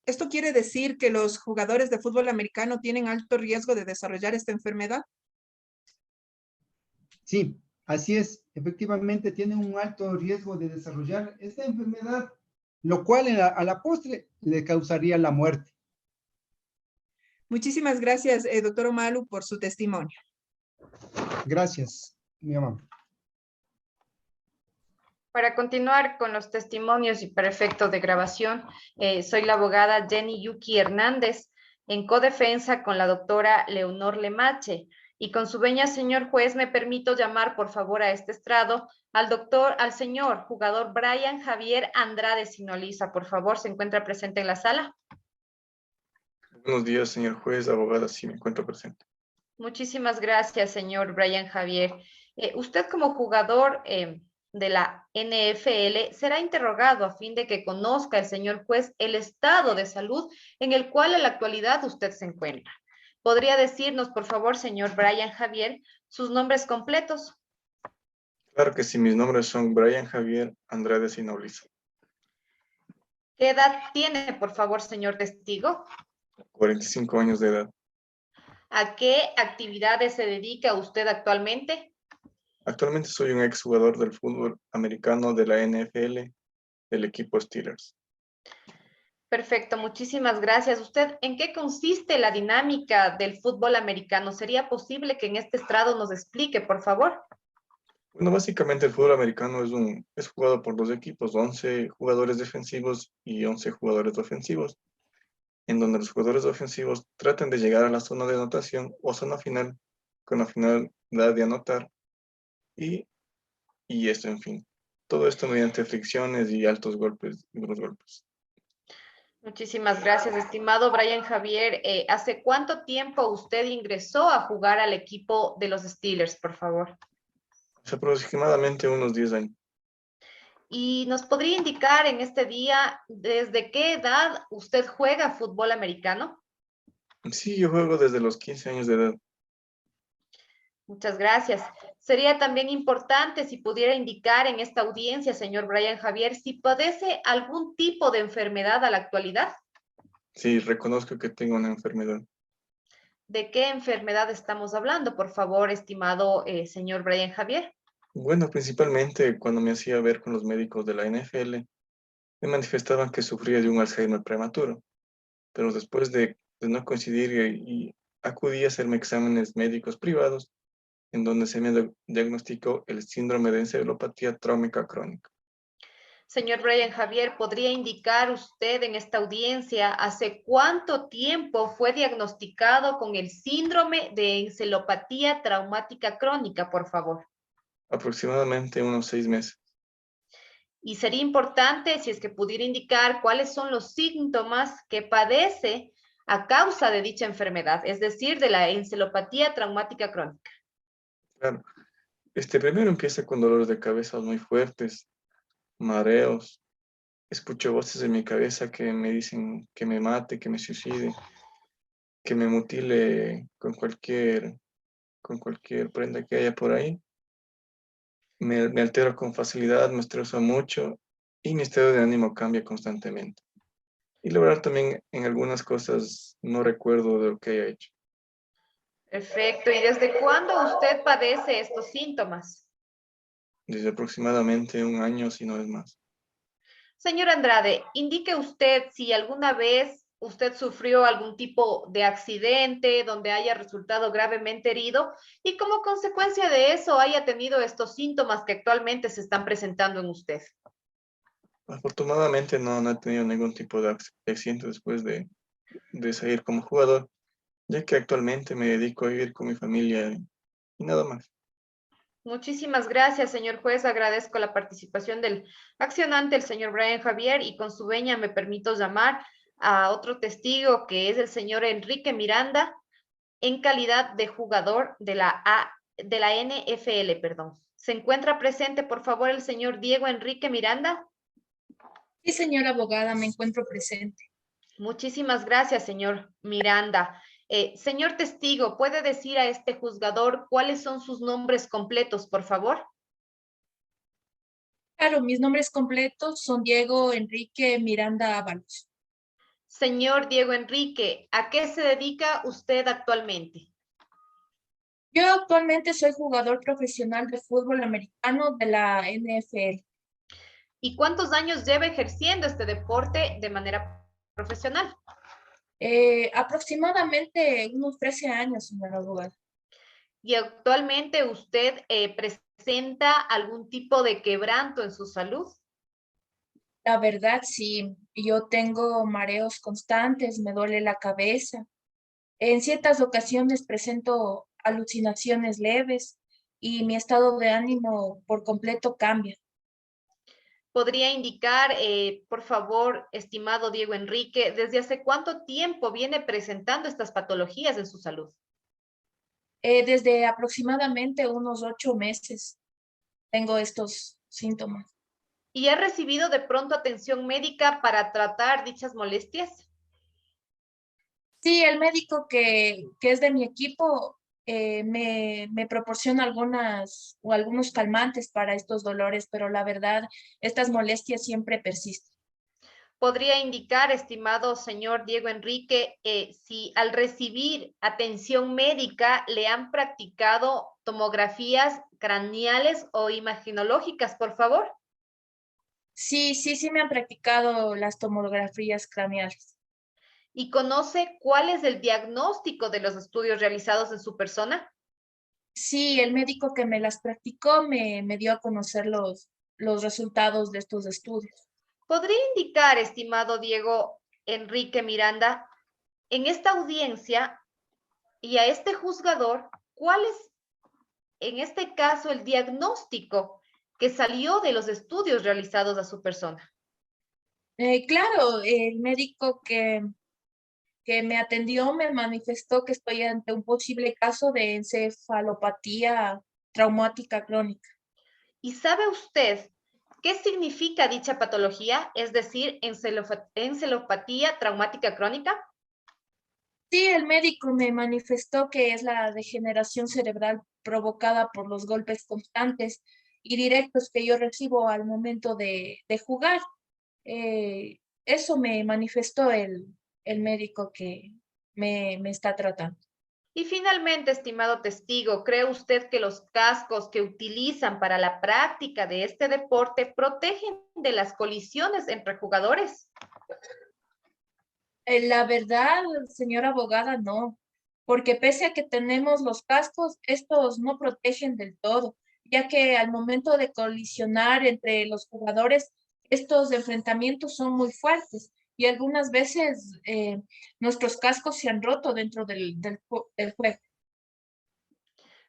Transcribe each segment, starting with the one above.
¿esto quiere decir que los jugadores de fútbol americano tienen alto riesgo de desarrollar esta enfermedad? Sí, así es. Efectivamente, tienen un alto riesgo de desarrollar esta enfermedad, lo cual a la postre le causaría la muerte. Muchísimas gracias, doctor Omalu, por su testimonio. Gracias, mi amable. Para continuar con los testimonios y para efectos de grabación, soy la abogada Jenny Yuki Hernández, en codefensa con la doctora Leonor Lemache. Y con su veña, señor juez, me permito llamar, por favor, a este estrado al señor jugador Brian Javier Andrade Sinoliza. Por favor, ¿se encuentra presente en la sala? Buenos días, señor juez, abogada, sí me encuentro presente. Muchísimas gracias, señor Brian Javier. Usted como jugador de la NFL será interrogado a fin de que conozca el señor juez el estado de salud en el cual en la actualidad usted se encuentra. ¿Podría decirnos, por favor, señor Brian Javier, sus nombres completos? Claro que sí, mis nombres son Brian Javier Andrade Sinoliza. ¿Qué edad tiene, por favor, señor testigo? 45 años de edad. ¿A qué actividades se dedica usted actualmente? Actualmente soy un exjugador del fútbol americano de la NFL, del equipo Steelers. Perfecto, muchísimas gracias. ¿Usted en qué consiste la dinámica del fútbol americano? ¿Sería posible que en este estrado nos explique, por favor? Bueno, básicamente el fútbol americano es jugado por dos equipos, 11 jugadores defensivos y 11 jugadores ofensivos, en donde los jugadores ofensivos tratan de llegar a la zona de anotación o zona final con la finalidad de anotar y esto, en fin. Todo esto mediante fricciones y altos golpes, duros golpes. Muchísimas gracias, estimado Brian Javier. ¿Hace cuánto tiempo usted ingresó a jugar al equipo de los Steelers, por favor? Hace aproximadamente unos 10 años. ¿Y nos podría indicar en este día desde qué edad usted juega fútbol americano? Sí, yo juego desde los 15 años de edad. Muchas gracias. Sería también importante si pudiera indicar en esta audiencia, señor Brian Javier, si padece algún tipo de enfermedad a la actualidad. Sí, reconozco que tengo una enfermedad. ¿De qué enfermedad estamos hablando, por favor, estimado señor Brian Javier? Bueno, principalmente cuando me hacía ver con los médicos de la NFL, me manifestaban que sufría de un Alzheimer prematuro, pero después de no coincidir y acudí a hacerme exámenes médicos privados, en donde se me diagnosticó el síndrome de encefalopatía tráumica crónica. Señor Brian Javier, ¿podría indicar usted en esta audiencia hace cuánto tiempo fue diagnosticado con el síndrome de encefalopatía traumática crónica, por favor? Aproximadamente unos 6 meses. Y sería importante si es que pudiera indicar cuáles son los síntomas que padece a causa de dicha enfermedad, es decir, de la encefalopatía traumática crónica. Claro, primero empieza con dolores de cabeza muy fuertes, mareos, escucho voces en mi cabeza que me dicen que me mate, que me suicide, que me mutile con cualquier prenda que haya por ahí. Me altero con facilidad, me estreso mucho y mi estado de ánimo cambia constantemente. Y la verdad también en algunas cosas no recuerdo de lo que haya hecho. Perfecto. ¿Y desde cuándo usted padece estos síntomas? Desde aproximadamente un año, si no es más. Señor Andrade, indique usted si alguna vez usted sufrió algún tipo de accidente donde haya resultado gravemente herido y como consecuencia de eso haya tenido estos síntomas que actualmente se están presentando en usted. Afortunadamente no he tenido ningún tipo de accidente después de salir como jugador, ya que actualmente me dedico a vivir con mi familia y nada más. Muchísimas gracias, señor juez. Agradezco la participación del accionante, el señor Brian Javier, y con su veña me permito llamar a otro testigo que es el señor Enrique Miranda, en calidad de jugador de la NFL, perdón. ¿Se encuentra presente, por favor, el señor Diego Enrique Miranda? Sí, señora abogada, me encuentro presente. Muchísimas gracias, señor Miranda. Señor testigo, ¿puede decir a este juzgador cuáles son sus nombres completos, por favor? Claro, mis nombres completos son Diego Enrique Miranda Ábalos. Señor Diego Enrique, ¿a qué se dedica usted actualmente? Yo actualmente soy jugador profesional de fútbol americano de la NFL. ¿Y cuántos años lleva ejerciendo este deporte de manera profesional? Aproximadamente unos 13 años, señora abogada. ¿Y actualmente usted presenta algún tipo de quebranto en su salud? La verdad, sí, yo tengo mareos constantes, me duele la cabeza. En ciertas ocasiones presento alucinaciones leves y mi estado de ánimo por completo cambia. ¿Podría indicar, por favor, estimado Diego Enrique, desde hace cuánto tiempo viene presentando estas patologías en su salud? Desde aproximadamente unos 8 meses tengo estos síntomas. ¿Y ha recibido de pronto atención médica para tratar dichas molestias? Sí, el médico que es de mi equipo me proporciona algunos calmantes para estos dolores, pero la verdad, estas molestias siempre persisten. ¿Podría indicar, estimado señor Diego Enrique, si al recibir atención médica le han practicado tomografías craneales o imaginológicas, por favor? Sí, me han practicado las tomografías craneales. ¿Y conoce cuál es el diagnóstico de los estudios realizados en su persona? Sí, el médico que me las practicó me dio a conocer los resultados de estos estudios. ¿Podría indicar, estimado Diego Enrique Miranda, en esta audiencia y a este juzgador, cuál es, en este caso, el diagnóstico que salió de los estudios realizados a su persona? Claro, el médico que me atendió me manifestó que estoy ante un posible caso de encefalopatía traumática crónica. ¿Y sabe usted qué significa dicha patología, es decir, encefalopatía traumática crónica? Sí, el médico me manifestó que es la degeneración cerebral provocada por los golpes constantes y directos que yo recibo al momento de jugar. Eso me manifestó el médico que me está tratando. Y finalmente, estimado testigo, ¿cree usted que los cascos que utilizan para la práctica de este deporte protegen de las colisiones entre jugadores? La verdad, señora abogada, no, porque pese a que tenemos los cascos, estos no protegen del todo, ya que al momento de colisionar entre los jugadores, estos enfrentamientos son muy fuertes y algunas veces nuestros cascos se han roto dentro del juego.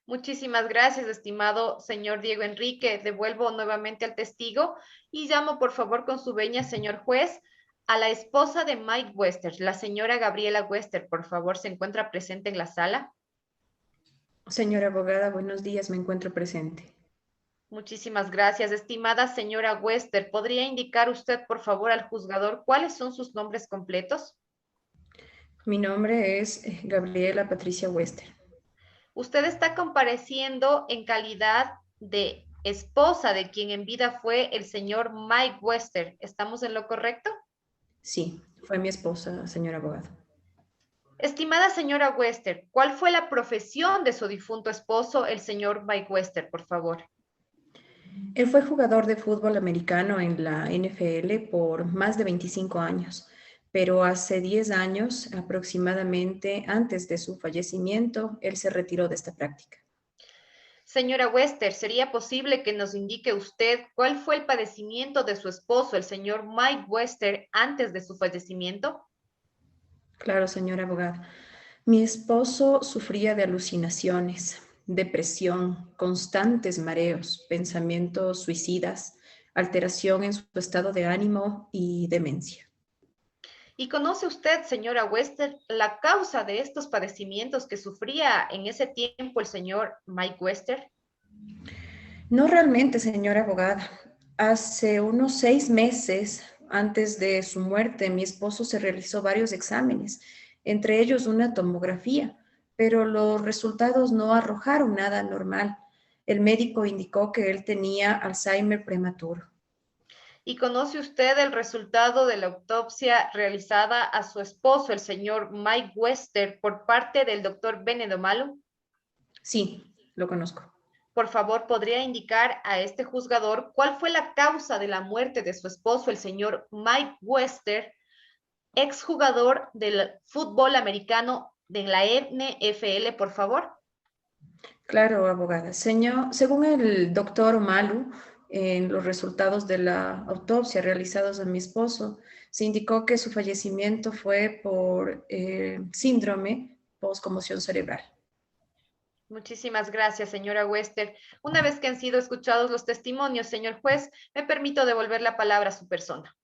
Muchísimas gracias, estimado señor Diego Enrique. Devuelvo nuevamente al testigo y llamo, por favor, con su venia, señor juez, a la esposa de Mike Wester, la señora Gabriela Wester. Por favor, ¿se encuentra presente en la sala? Señora abogada, buenos días, me encuentro presente. Muchísimas gracias. Estimada señora Wester, ¿podría indicar usted, por favor, al juzgador cuáles son sus nombres completos? Mi nombre es Gabriela Patricia Wester. Usted está compareciendo en calidad de esposa de quien en vida fue el señor Mike Wester. ¿Estamos en lo correcto? Sí, fue mi esposa, señora abogada. Estimada señora Wester, ¿cuál fue la profesión de su difunto esposo, el señor Mike Wester, por favor? Él fue jugador de fútbol americano en la NFL por más de 25 años, pero hace 10 años aproximadamente, antes de su fallecimiento, él se retiró de esta práctica. Señora Wester, ¿sería posible que nos indique usted cuál fue el padecimiento de su esposo, el señor Mike Wester, antes de su fallecimiento? Claro, señora abogada. Mi esposo sufría de alucinaciones, depresión, constantes mareos, pensamientos suicidas, alteración en su estado de ánimo y demencia. ¿Y conoce usted, señora Wester, la causa de estos padecimientos que sufría en ese tiempo el señor Mike Wester? No realmente, señora abogada. Hace unos 6 meses antes de su muerte, mi esposo se realizó varios exámenes, entre ellos una tomografía, pero los resultados no arrojaron nada normal. El médico indicó que él tenía Alzheimer prematuro. ¿Y conoce usted el resultado de la autopsia realizada a su esposo, el señor Mike Wester, por parte del doctor Benedomalu? Sí, lo conozco. Por favor, ¿podría indicar a este juzgador cuál fue la causa de la muerte de su esposo, el señor Mike Wester, exjugador del fútbol americano de la NFL, por favor? Claro, abogada. Según el doctor Malu, en los resultados de la autopsia realizados a mi esposo, se indicó que su fallecimiento fue por síndrome post-conmoción cerebral. Muchísimas gracias, señora Wester. Una vez que han sido escuchados los testimonios, señor juez, me permito devolver la palabra a su persona.